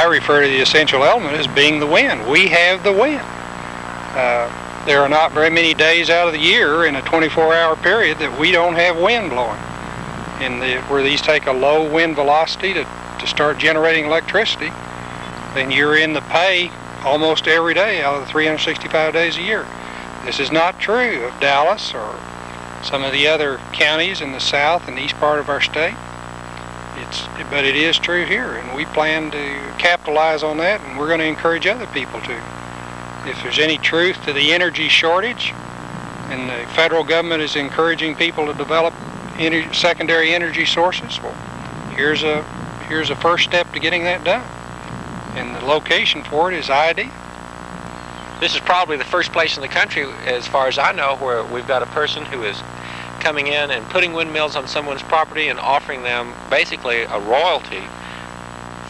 I refer to the essential element as being the wind. We have the wind. There are not very many days out of the year in a 24-hour period that we don't have wind blowing. Where these take a low wind velocity to start generating electricity, then you're in the pay almost every day out of the 365 days a year. This is not true of Dallas or some of the other counties in the south and east part of our state. But it is true here, and we plan to capitalize on that, and we're going to encourage other people to. If there's any truth to the energy shortage, and the federal government is encouraging people to develop secondary energy sources, well, here's a first step to getting that done. And the location for it is ideal. This is probably the first place in the country, as far as I know, where we've got a person who is coming in and putting windmills on someone's property and offering them basically a royalty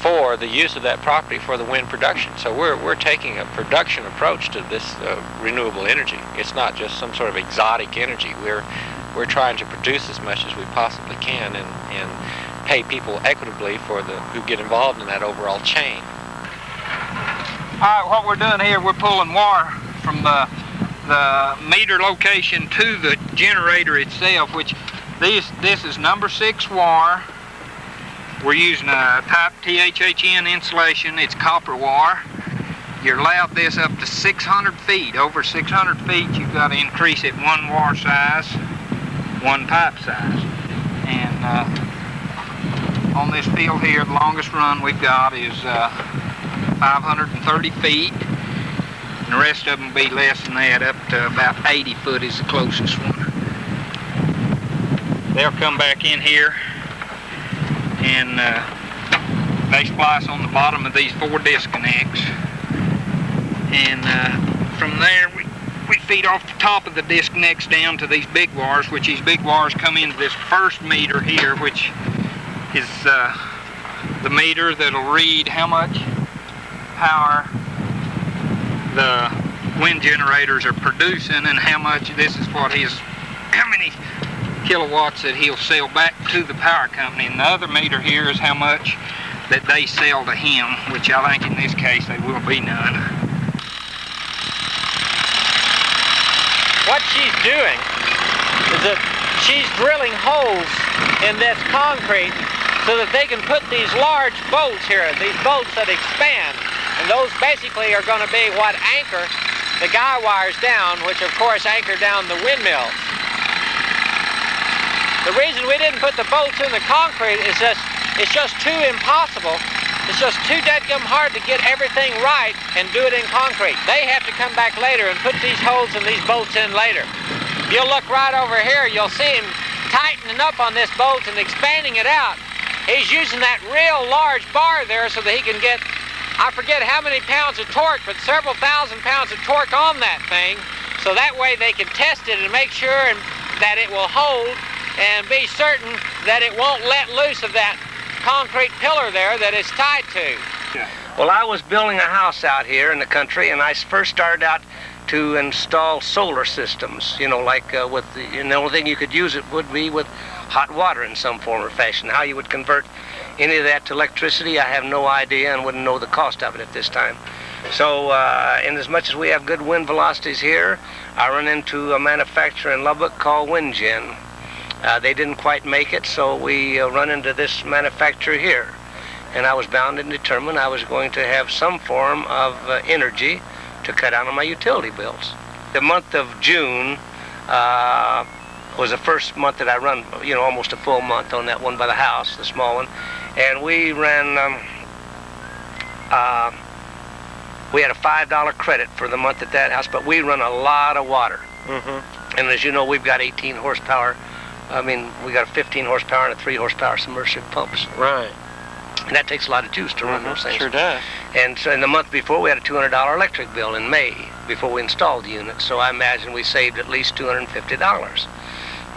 for the use of that property for the wind production. So we're taking a production approach to this renewable energy. It's not just some sort of exotic energy. We're trying to produce as much as we possibly can and pay people equitably who get involved in that overall chain. All right, what we're doing here, we're pulling wire from the meter location to the generator itself, which this is number 6 wire. We're using a type THHN insulation. It's copper wire. You're allowed this up to 600 feet. Over 600 feet, you've got to increase it 1 wire size, 1 pipe size. And on this field here, the longest run we've got is 530 feet. And the rest of them will be less than that, up to about 80 foot is the closest one. They'll come back in here and they splice on the bottom of these 4 disconnects. And from there, we feed off the top of the disconnects down to these big wires, which these big wires come into this first meter here, which is the meter that'll read how much power the wind generators are producing and how much, this is what how many kilowatts that he'll sell back to the power company. And the other meter here is how much that they sell to him, which I think in this case there will be none. What she's doing is that she's drilling holes in this concrete so that they can put these large bolts here, these bolts that expand. And those basically are going to be what anchor the guy wires down, which of course anchor down the windmills. The reason we didn't put the bolts in the concrete is it's just too impossible. It's just too dadgum hard to get everything right and do it in concrete. They have to come back later and put these holes and these bolts in later. You'll look right over here, you'll see him tightening up on this bolt and expanding it out. He's using that real large bar there so that he can get, I forget how many pounds of torque, but several thousand pounds of torque on that thing. So that way they can test it and make sure that it will hold and be certain that it won't let loose of that concrete pillar there that it's tied to. Yeah. Well, I was building a house out here in the country, and I first started out to install solar systems, you know, like and the only thing you could use it would be with hot water in some form or fashion. How you would convert any of that to electricity, I have no idea and wouldn't know the cost of it at this time. So, in as much as we have good wind velocities here, I run into a manufacturer in Lubbock called WindGen. They didn't quite make it, so we run into this manufacturer here. And I was bound and determined I was going to have some form of energy to cut down on my utility bills. The month of June was the first month that I run, you know, almost a full month on that one by the house, the small one. And we ran, we had a $5 credit for the month at that house, but we run a lot of water. Mm-hmm. And as you know, we've got 18 horsepower. I mean, we got a 15 horsepower and a 3 horsepower submersible pumps. Right. And that takes a lot of juice to run those things. Sure does. And so in the month before, we had a $200 electric bill in May before we installed the unit. So I imagine we saved at least $250.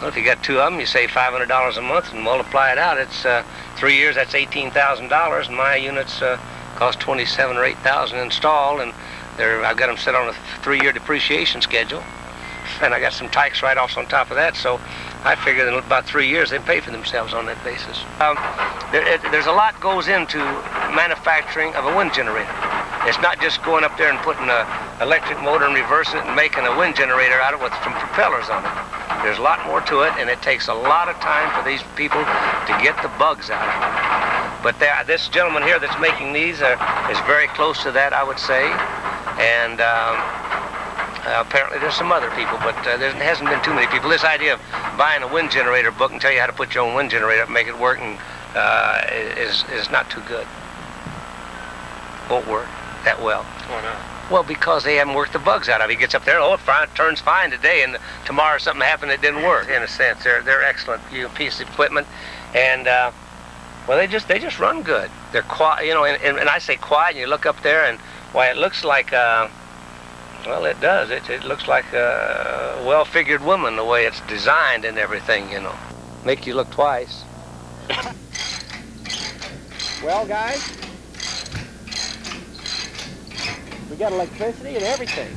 Well, if you got 2 of them, you save $500 a month and multiply it out. It's 3 years, that's $18,000. And my units cost $27,000 or $8,000 installed. And I've got them set on a 3-year depreciation schedule. And I got some tax write-offs on top of that. So I figure in about 3 years they pay for themselves on that basis. There's a lot goes into manufacturing of a wind generator. It's not just going up there and putting an electric motor and reversing it and making a wind generator out of it with some propellers on it. There's a lot more to it, and it takes a lot of time for these people to get the bugs out of it. But this gentleman here that's making these is very close to that, I would say. And apparently there's some other people, but there hasn't been too many people. This idea of buying a wind generator book and tell you how to put your own wind generator up and make it work is not too good. Won't work that well. Why not? Well, because they haven't worked the bugs out of it. He gets up there, it turns fine today, and tomorrow something happened that didn't work. In a sense, they're excellent piece of equipment, and well, they just run good. They're quiet, and I say quiet, and you look up there, and why, it looks like well, it does. It looks like a well-figured woman the way it's designed and everything, Make you look twice. Well, guys, we got electricity and everything.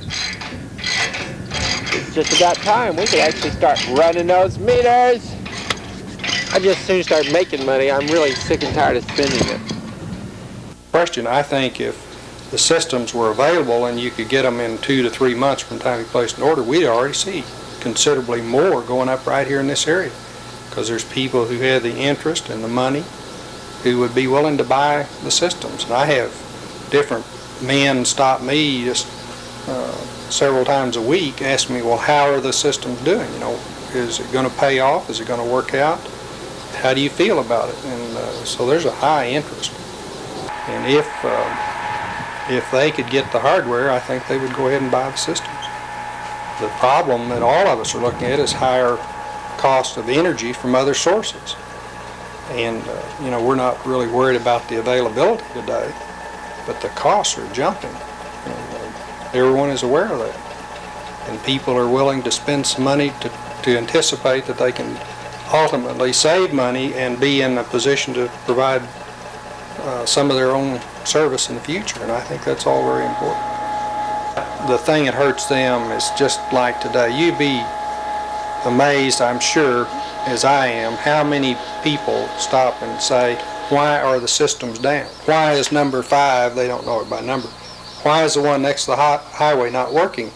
It's just about time we could actually start running those meters. I just soon start making money. I'm really sick and tired of spending it. Question, I think if the systems were available and you could get them in 2 to 3 months from the time you place an order, we'd already see considerably more going up right here in this area, because there's people who have the interest and the money who would be willing to buy the systems. And I have different men stop me just several times a week, ask me, well, how are the systems doing? Is it going to pay off? Is it going to work out? How do you feel about it? And so there's a high interest. And if they could get the hardware, I think they would go ahead and buy the systems. The problem that all of us are looking at is higher cost of energy from other sources. And, we're not really worried about the availability today, but the costs are jumping. And everyone is aware of that. And people are willing to spend some money to anticipate that they can ultimately save money and be in a position to provide some of their own service in the future, and I think that's all very important. The thing that hurts them is just like today. You'd be amazed, I'm sure, as I am, how many people stop and say, why are the systems down? Why is number 5, they don't know it by number, why is the one next to the highway not working?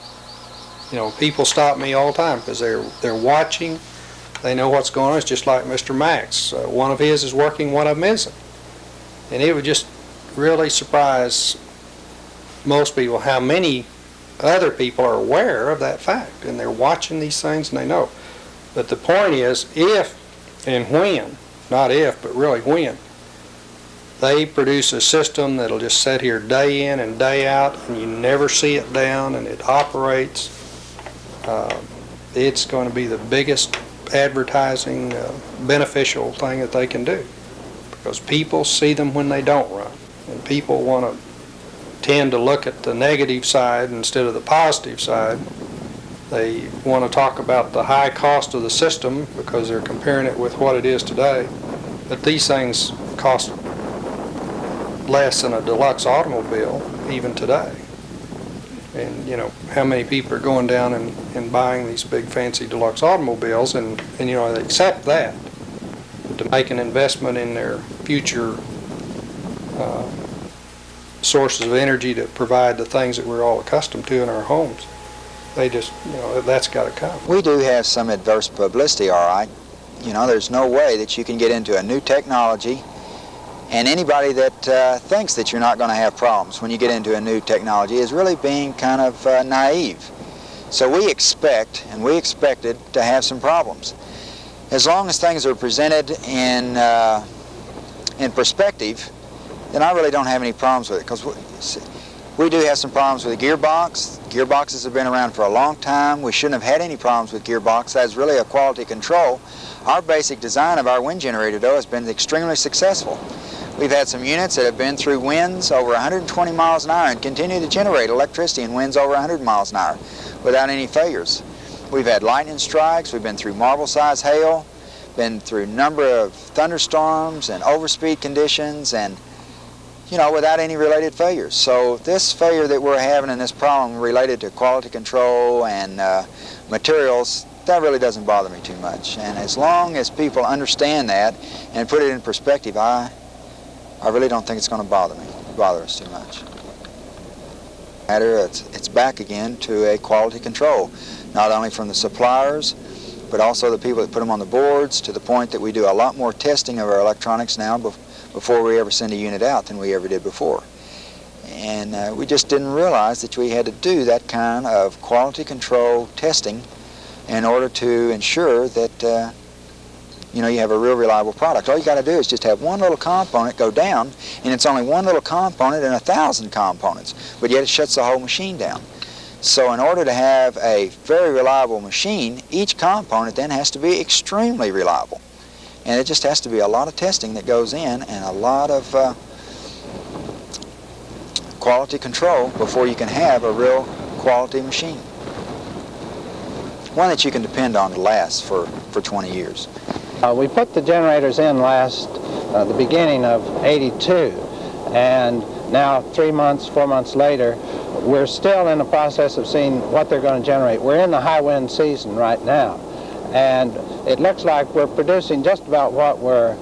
People stop me all the time because they're watching, they know what's going on. It's just like Mr. Max. One of his is working, one of them isn't. And it would just really surprise most people how many other people are aware of that fact, and they're watching these things and they know. But the point is, if and when, not if, but really when, they produce a system that'll just sit here day in and day out and you never see it down and it operates, it's going to be the biggest advertising beneficial thing that they can do, because people see them when they don't run, and people want to tend to look at the negative side instead of the positive side. They want to talk about the high cost of the system because they're comparing it with what it is today, but these things cost less than a deluxe automobile even today. And how many people are going down and buying these big fancy deluxe automobiles, and they accept that. But to make an investment in their future sources of energy to provide the things that we're all accustomed to in our homes, they just, that's got to come. We do have some adverse publicity, all right. There's no way that you can get into a new technology, and anybody that thinks that you're not going to have problems when you get into a new technology is really being kind of naive. So we expect, and we expected, to have some problems. As long as things are presented in perspective, then I really don't have any problems with it, because we do have some problems with the gearbox. Gearboxes have been around for a long time. We shouldn't have had any problems with gearbox. That's really a quality control. Our basic design of our wind generator, though, has been extremely successful. We've had some units that have been through winds over 120 miles an hour and continue to generate electricity in winds over 100 miles an hour without any failures. We've had lightning strikes. We've been through marble-sized hail, been through a number of thunderstorms and overspeed conditions, and without any related failures. So this failure that we're having and this problem related to quality control and materials that really doesn't bother me too much. And as long as people understand that and put it in perspective, I really don't think it's going to bother us too much. It's back again to a quality control, not only from the suppliers, but also the people that put them on the boards, to the point that we do a lot more testing of our electronics now before we ever send a unit out than we ever did before. And we just didn't realize that we had to do that kind of quality control testing in order to ensure that you have a real reliable product. All you got to do is just have one little component go down, and it's only one little component in 1,000 components, but yet it shuts the whole machine down. So in order to have a very reliable machine, each component then has to be extremely reliable. And it just has to be a lot of testing that goes in and a lot of quality control before you can have a real quality machine. One that you can depend on to last for 20 years. We put the generators in the beginning of '82, and now 4 months later, we're still in the process of seeing what they're going to generate. We're in the high wind season right now, and it looks like we're producing just about what we're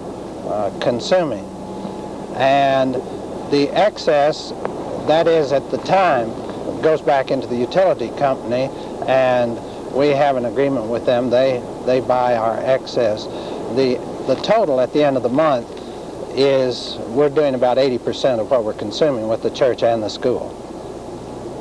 consuming. And the excess, that is at the time, goes back into the utility company, and we have an agreement with them. They buy our excess. The total at the end of the month is we're doing about 80% of what we're consuming with the church and the school.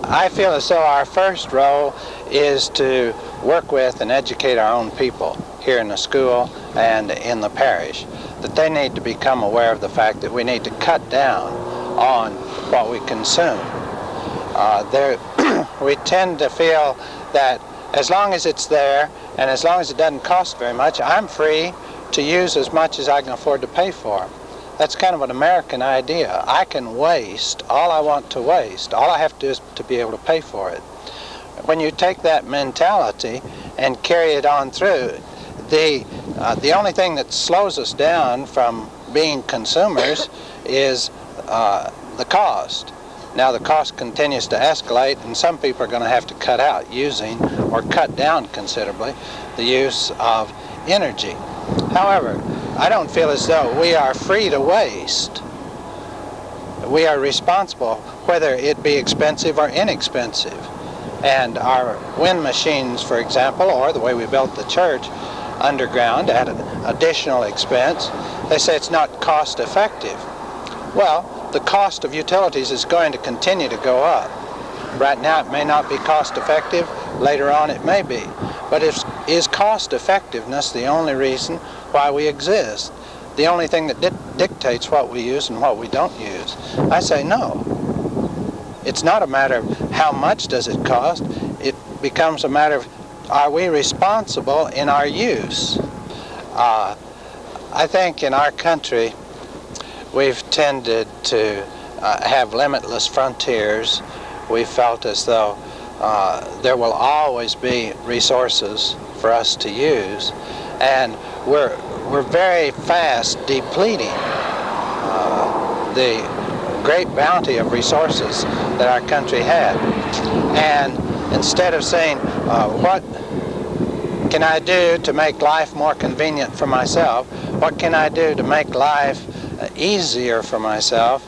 I feel as though our first role is to work with and educate our own people here in the school and in the parish, that they need to become aware of the fact that we need to cut down on what we consume. We tend to feel that as long as it's there and as long as it doesn't cost very much, I'm free to use as much as I can afford to pay for. That's kind of an American idea. I can waste all I want to waste. All I have to do is to be able to pay for it. When you take that mentality and carry it on through, the only thing that slows us down from being consumers is the cost. Now the cost continues to escalate, and some people are going to have to cut out using or cut down considerably the use of energy. However, I don't feel as though we are free to waste. We are responsible, whether it be expensive or inexpensive. And our wind machines, for example, or the way we built the church underground at an additional expense, they say it's not cost effective. Well, the cost of utilities is going to continue to go up. Right now it may not be cost effective, later on it may be. But is cost effectiveness the only reason why we exist? The only thing that dictates what we use and what we don't use? I say no. It's not a matter of how much does it cost. It becomes a matter of, are we responsible in our use? I think in our country we've tended to have limitless frontiers. We felt as though there will always be resources for us to use, and we're very fast depleting the great bounty of resources that our country had. And instead of saying, what can I do to make life more convenient for myself? What can I do to make life easier for myself?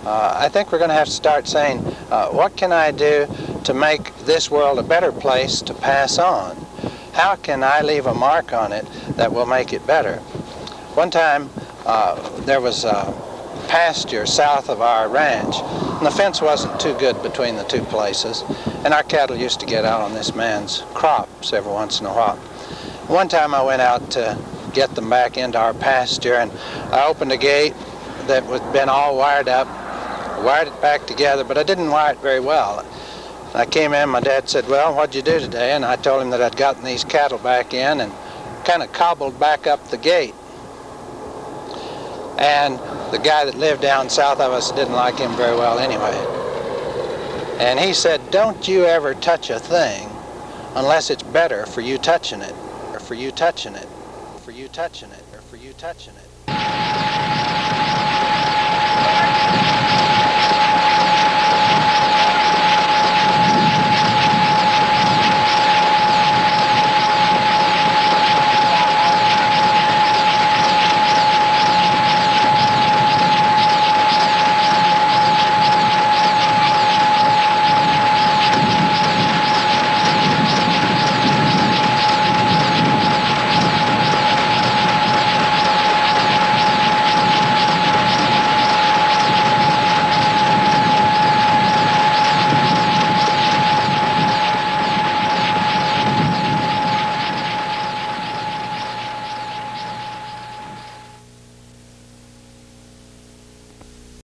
I think we're going to have to start saying, what can I do to make this world a better place to pass on? How can I leave a mark on it that will make it better? One time there was a pasture south of our ranch, and the fence wasn't too good between the two places, and our cattle used to get out on this man's crops every once in a while. One time I went out to get them back into our pasture, and I opened a gate that had been all wired up, wired it back together, but I didn't wire it very well. I came in, my dad said, well, what'd you do today? And I told him that I'd gotten these cattle back in and kind of cobbled back up the gate. And the guy that lived down south of us didn't like him very well anyway. And he said, don't you ever touch a thing unless it's better for you touching it, or for you touching it, for you touching it, or for you touching it.